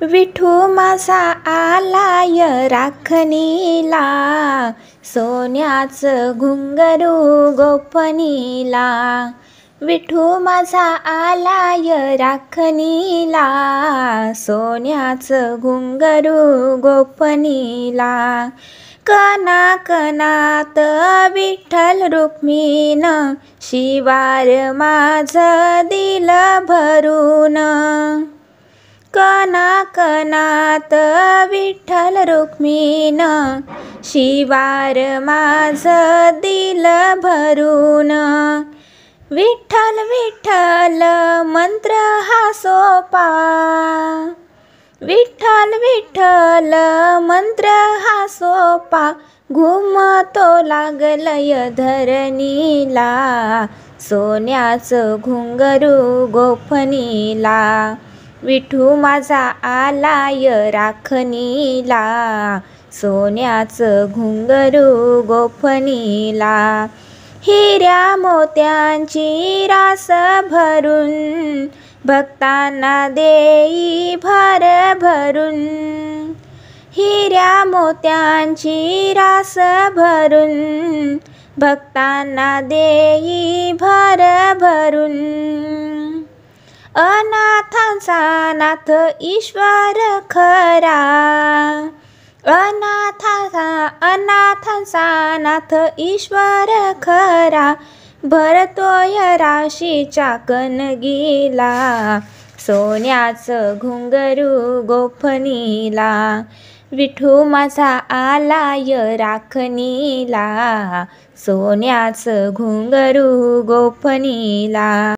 विठू माझा आलाय राखणीला, सोन्याचं घुंगरू गोफणीला. विठू माझा आलाय राखणीला, सोन्याचं घुंगरू गोफणीला. कणाकणात विठ्ठल रुक्मिण, शिवार माझं दिल भरून. कणाकणात विठ्ठल रुक्मिण, शिवार माझं दिल भरून. विठ्ठल विठ्ठल मंत्र हा सोपा, विठ्ठल विठ्ठल मंत्र हा सोपा. घुमतो लागलय धरणीला, सोन्याचं घुंगरू गोफणीला. विठू माझा आलाय राखणीला, सोन्याचं घुंगरू गोफणीला. हिऱ्या मोत्यांची रास भरून, भक्तांना देई भर भरून. हिऱ्या मोत्यांची रास भरून, भक्तांना देई भर भरून. अनाथांचा नाथ ईश्वर खरा, अनाथांचा नाथ ईश्वर खरा. भरतोय राशीच्या कणगीला, सोन्याचं घुंगरू गोफणीला. विठू माझा आलाय राखणीला, सोन्याचं घुंगरू गोफणीला.